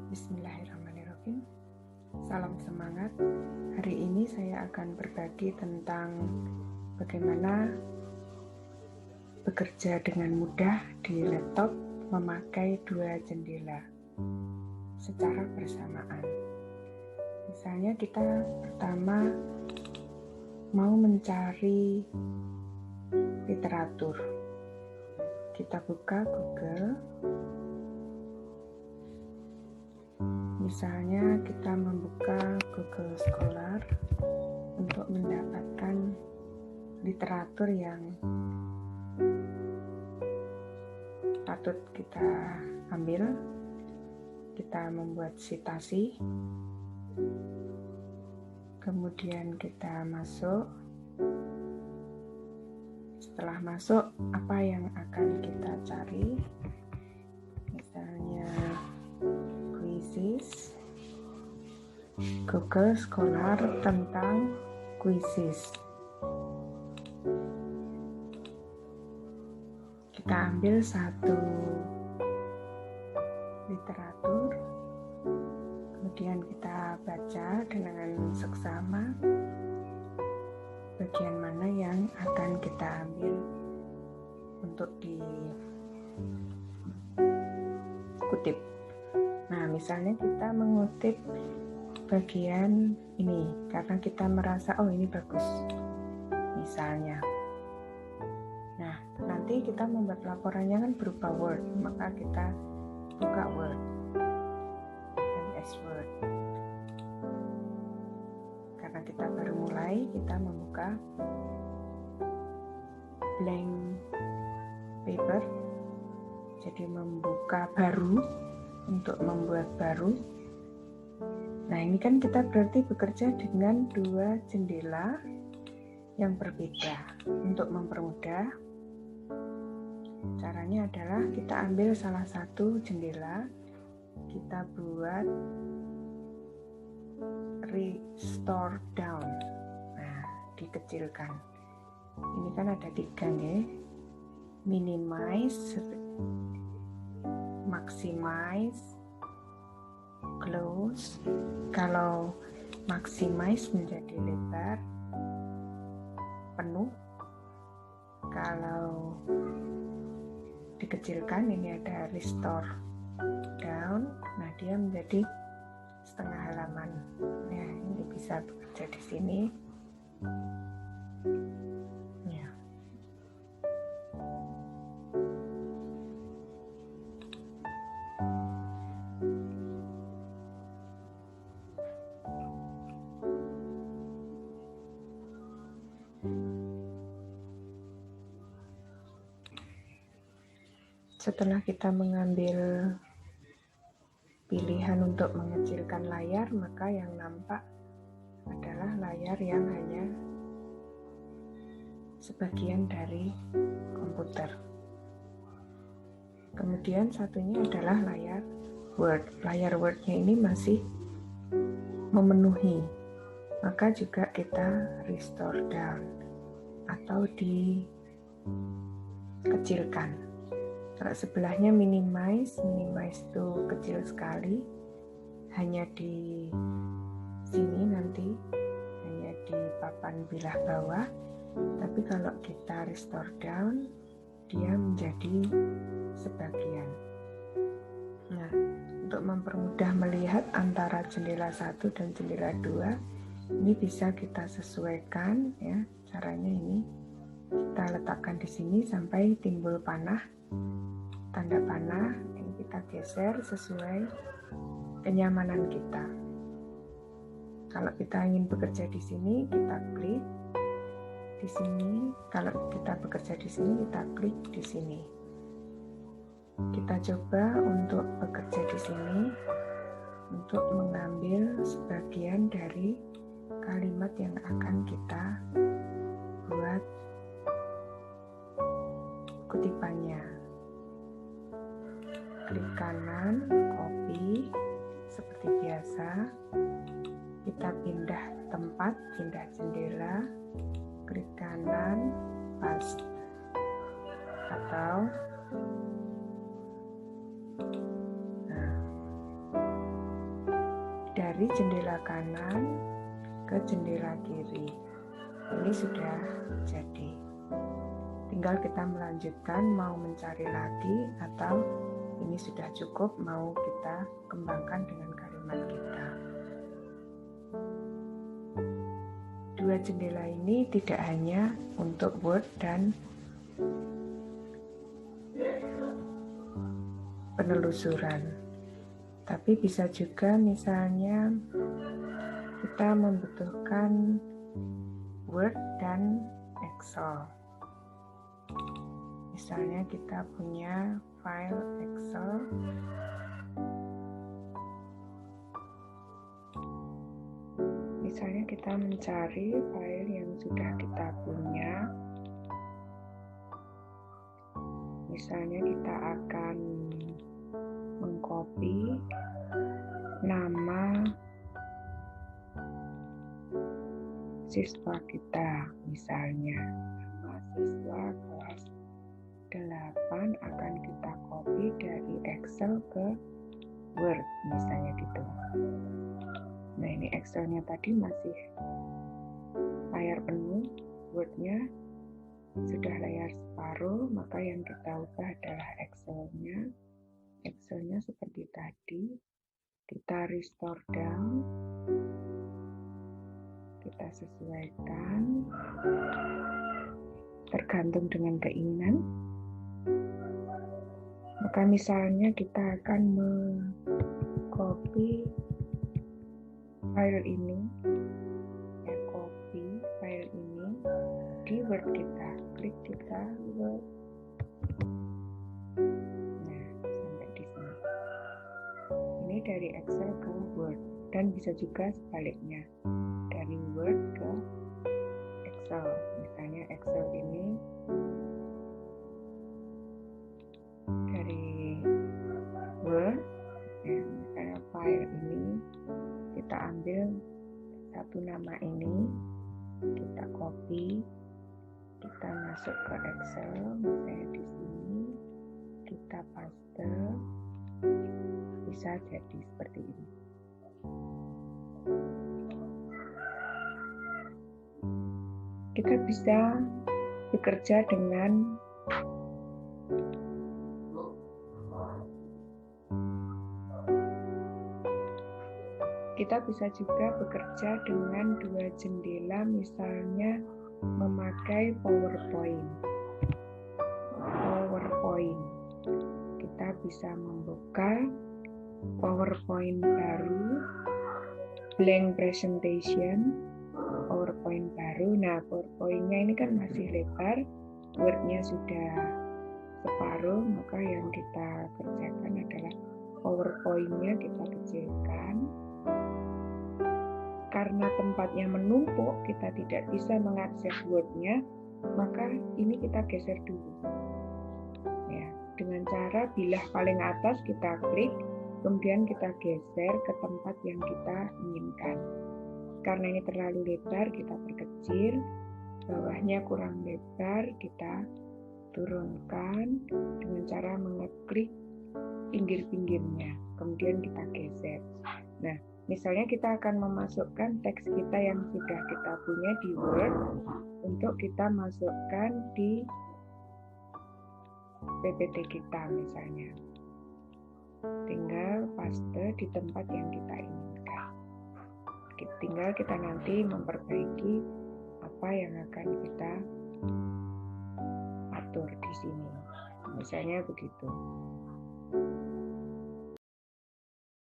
Bismillahirrahmanirrahim. Salam semangat. Hari ini saya akan berbagi tentang bagaimana bekerja dengan mudah di laptop memakai 2 jendela secara bersamaan. Misalnya kita pertama mau mencari literatur. Kita buka Google. Misalnya kita membuka Google Scholar untuk mendapatkan literatur yang patut kita ambil. Kita membuat citasi, kemudian kita masuk. Setelah masuk, apa yang akan kita cari? Misalnya quizzes, Google Scholar tentang quizzes. Kita ambil satu literatur, kemudian kita baca dengan seksama bagian mana yang akan kita ambil untuk dikutip. Nah, misalnya kita mengutip bagian ini karena kita merasa ini bagus misalnya. Nah, nanti kita membuat laporannya kan berupa Word, maka kita buka Word, MS Word. Karena kita baru mulai, kita membuka blank paper, jadi membuka baru untuk membuat baru. Nah, ini kan kita berarti bekerja dengan 2 jendela yang berbeda. Untuk mempermudah, caranya adalah kita ambil salah satu jendela, kita buat restore down. Nah, dikecilkan. Ini kan ada 3 nih. Minimize, maximize, close. Kalau maximize menjadi lebar penuh. Kalau dikecilkan, ini ada restore down. Nah, dia menjadi setengah halaman. Nah, ini bisa bekerja di sini. Ya. Setelah kita mengambil pilihan untuk mengecilkan layar, maka yang nampak adalah layar yang hanya sebagian dari komputer. Kemudian satunya adalah layar Word. Layar Word-nya ini masih memenuhi, maka juga kita restore down atau dikecilkan. Kalau sebelahnya minimize itu kecil sekali, hanya di sini nanti, hanya di papan bilah bawah. Tapi kalau kita restore down, dia menjadi sebagian. Nah, untuk mempermudah melihat antara jendela 1 dan jendela 2, ini bisa kita sesuaikan ya. Caranya ini kita letakkan di sini sampai timbul panah. Tanda panah ini kita geser sesuai kenyamanan kita. Kalau kita ingin bekerja di sini, kita klik di sini. Kalau kita bekerja di sini, kita klik di sini. Kita coba untuk bekerja di sini untuk mengambil sebagian dari kalimat yang akan kita buat kutipannya. Klik kanan, copy seperti biasa. Kita pindah tempat, pindah jendela, klik kanan, paste. Atau dari jendela kanan ke jendela kiri. Ini sudah jadi. Tinggal kita melanjutkan mau mencari lagi atau ini sudah cukup mau kita kembangkan dengan kalimat kita. Dua jendela ini tidak hanya untuk Word dan penelusuran, tapi bisa juga misalnya kita membutuhkan Word dan Excel. Misalnya kita punya file Excel, misalnya kita mencari file yang sudah kita punya. Misalnya kita akan mengcopy nama siswa kita, misalnya nama siswa kelas 8 akan kita copy dari Excel ke Word, misalnya gitu. Nah, ini Excelnya tadi masih layar penuh, Wordnya sudah layar separuh, maka yang kita ubah adalah Excelnya. Excelnya seperti tadi, kita restore down, kita sesuaikan, tergantung dengan keinginan. Maka misalnya kita akan mengcopy file ini, copy file ini di Word kita, klik kita Word. Nah, sampai di sini. Ini dari Excel ke Word, dan bisa juga sebaliknya, dari Word ke Excel. Misalnya Excel ini dari Word, ya, misalnya file ini kita ambil satu nama ini, kita copy, kita masuk ke Excel, misalnya di sini, kita paste, bisa jadi seperti ini. Kita bisa bekerja dengan dua jendela, misalnya memakai PowerPoint. Kita bisa membuka PowerPoint baru, blank presentation, PowerPoint baru. Nah, PowerPoint-nya ini kan masih lebar, Word-nya sudah separuh, maka yang kita kerjakan adalah PowerPoint-nya kita kecilkan. Karena tempatnya menumpuk, kita tidak bisa mengakses Word-nya, maka ini kita geser dulu. Ya, dengan cara bilah paling atas kita klik, kemudian kita geser ke tempat yang kita inginkan. Karena ini terlalu lebar, kita perkecil, bawahnya kurang lebar, kita turunkan dengan cara mengeklik pinggir-pinggirnya, kemudian kita geser. Nah, misalnya kita akan memasukkan teks kita yang sudah kita punya di Word untuk kita masukkan di PPT kita misalnya. Tinggal paste di tempat yang kita inginkan. Tinggal kita nanti memperbaiki apa yang akan kita atur di sini. Misalnya begitu.